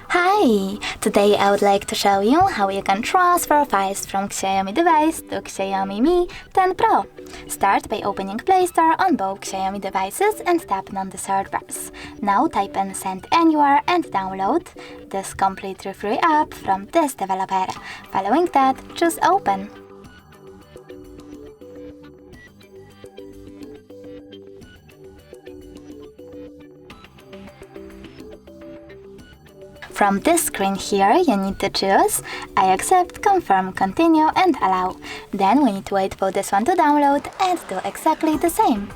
Hi! Today I would like to show you how you can transfer files from Xiaomi device to Xiaomi Mi 10 Pro. Start by opening Play Store on both Xiaomi devices and tapping on the search bars. Now type in Send Anywhere and download this completely free app from this developer. Following that, choose Open. From this screen here, you need to choose I accept, confirm, continue and allow. Then we need to wait for this one to download and do exactly the same.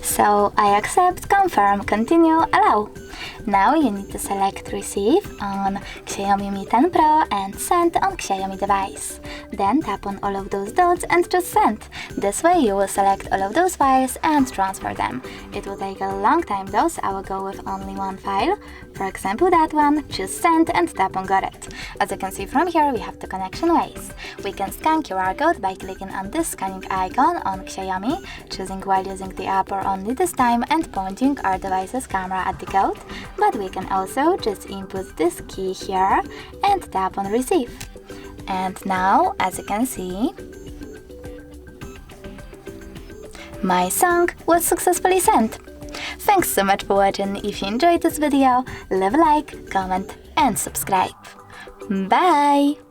So I accept, confirm, continue, allow. Now you need to select Receive on Xiaomi Mi 10 Pro and Send on Xiaomi device. Then tap on all of those dots and choose Send. This way you will select all of those files and transfer them. It will take a long time though, so I will go with only one file. For example that one, choose Send and tap on Got It. As you can see from here, we have two connection ways. We can scan QR code by clicking on this scanning icon on Xiaomi, choosing while using the app or only this time and pointing our device's camera at the code. But we can also just input this key here and tap on Receive. And now, as you can see, my song was successfully sent. Thanks so much for watching. If you enjoyed this video, leave a like, comment and subscribe. Bye!